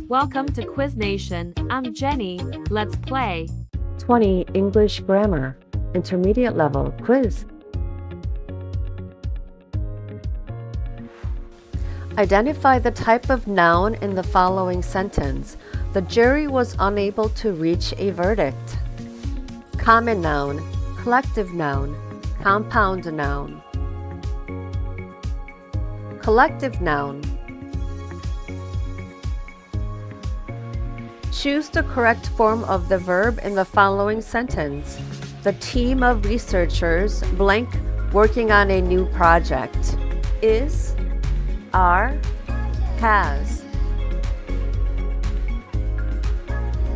Welcome to Quiz Nation. I'm Jenny. Let's play. 20 English Grammar Intermediate Level Quiz. Identify the type of noun in the following sentence. The jury was unable to reach a verdict. Common noun, collective noun, compound noun. Collective noun. Choose the correct form of the verb in the following sentence. The team of researchers blank working on a new project. Is, are, has.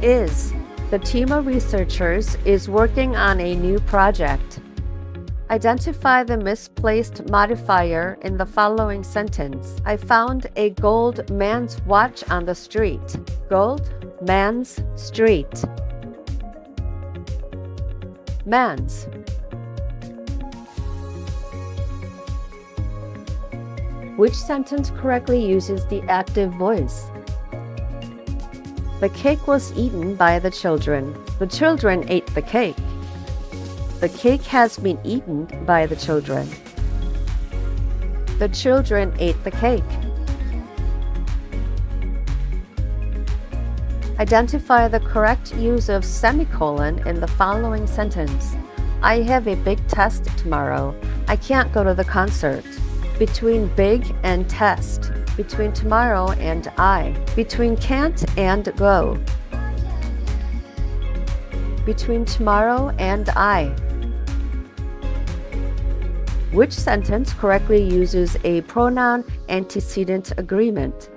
Is. The team of researchers is working on a new project. Identify the misplaced modifier in the following sentence. I found a gold man's watch on the street. Gold man's street. Man's. Which sentence correctly uses the active voice? The cake was eaten by the children. The children ate the cake. The cake has been eaten by the children. The children ate the cake. Identify the correct use of semicolon in the following sentence. I have a big test tomorrow. I can't go to the concert. Between big and test. Between tomorrow and I. Between can't and go. Between tomorrow and I. Which sentence correctly uses a pronoun antecedent agreement?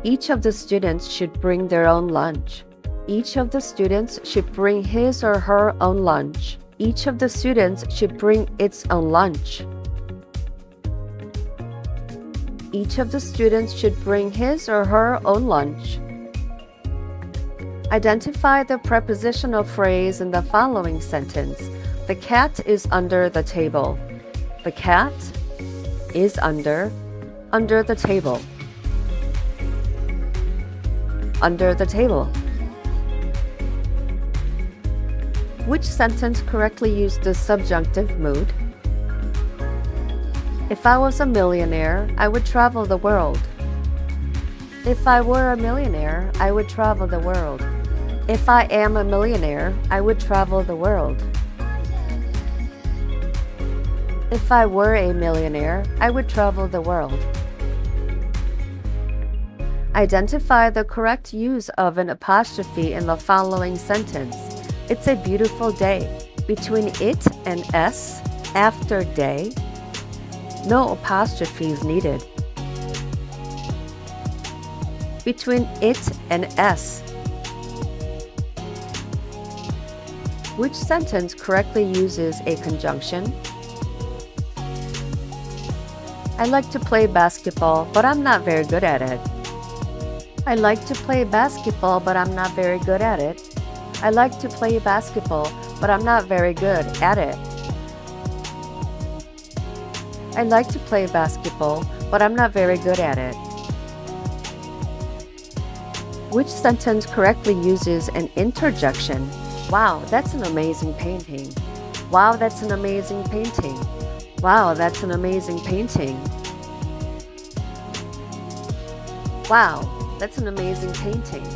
Each of the students should bring their own lunch. Each of the students should bring his or her own lunch. Each of the students should bring its own lunch. Each of the students should bring his or her own lunch. Identify the prepositional phrase in the following sentence. The cat is under the table. The cat is under the table. Under the table. Which sentence correctly used the subjunctive mood? If I was a millionaire, I would travel the world. If I were a millionaire, I would travel the world. If I am a millionaire, I would travel the world. If I were a millionaire, I would travel the world. Identify the correct use of an apostrophe in the following sentence. It's a beautiful day. Between it and s, after day, no apostrophes needed. Between it and s. Which sentence correctly uses a conjunction? I like to play basketball, but I'm not very good at it. I like to play basketball, but I'm not very good at it. I like to play basketball, but I'm not very good at it. I like to play basketball, but I'm not very good at it. Which sentence correctly uses an interjection? Wow, that's an amazing painting. Wow, that's an amazing painting. Wow, that's an amazing painting. Wow, that's an amazing painting.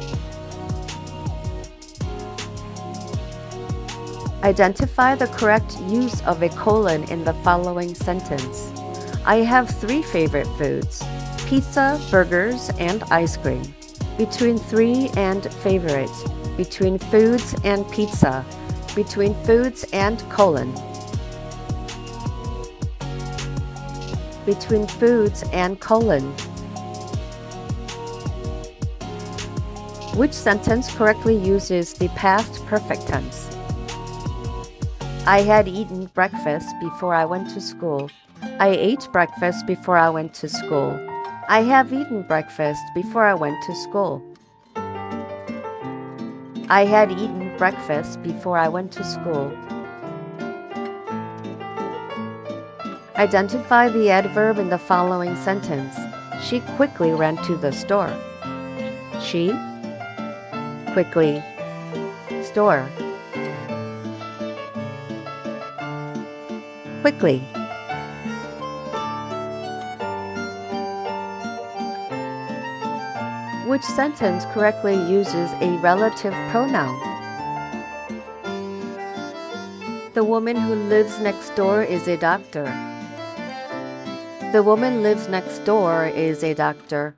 Identify the correct use of a colon in the following sentence. I have 3 favorite foods: pizza, burgers, and ice cream. Between 3 and favorite. Between foods and pizza. Between foods and colon. Between foods and colon. Which sentence correctly uses the past perfect tense? I had eaten breakfast before I went to school. I ate breakfast before I went to school. I have eaten breakfast before I went to school. I had eaten breakfast before I went to school. Identify the adverb in the following sentence. She quickly ran to the store. She. Quickly. Store. Quickly. Which sentence correctly uses a relative pronoun? The woman who lives next door is a doctor. The woman lives next door is a doctor.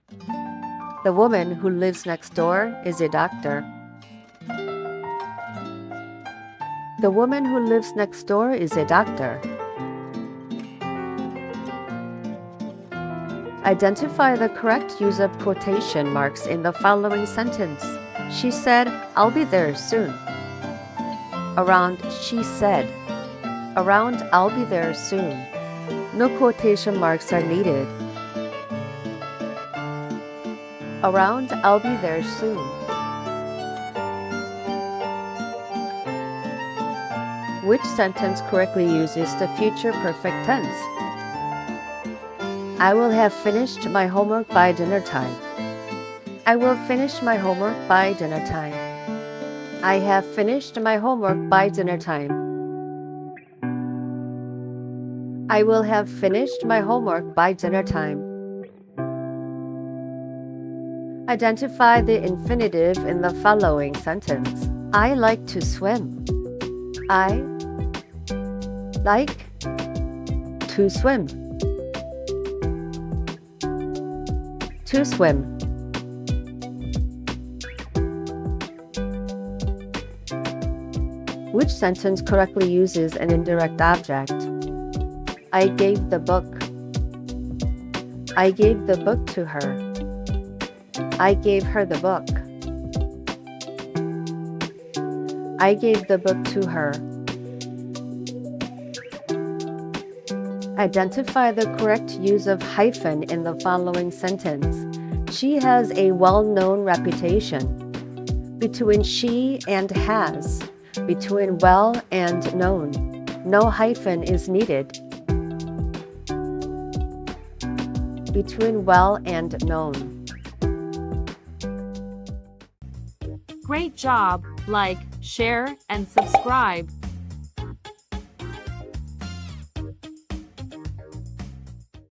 The woman who lives next door is a doctor. The woman who lives next door is a doctor. Identify the correct use of quotation marks in the following sentence. She said, "I'll be there soon." Around she said. Around I'll be there soon. No quotation marks are needed. Around I'll be there soon. Which sentence correctly uses the future perfect tense? I will have finished my homework by dinner time. I will finish my homework by dinner time. I have finished my homework by dinner time. I will have finished my homework by dinner time. Identify the infinitive in the following sentence. I like to swim. I like to swim. To swim. Which sentence correctly uses an indirect object? I gave the book. I gave the book to her. I gave her the book. I gave the book to her. Identify the correct use of hyphen in the following sentence. She has a well-known reputation. Between she and has. Between well and known. No hyphen is needed. Between well and known. Great job! Like, share, and subscribe.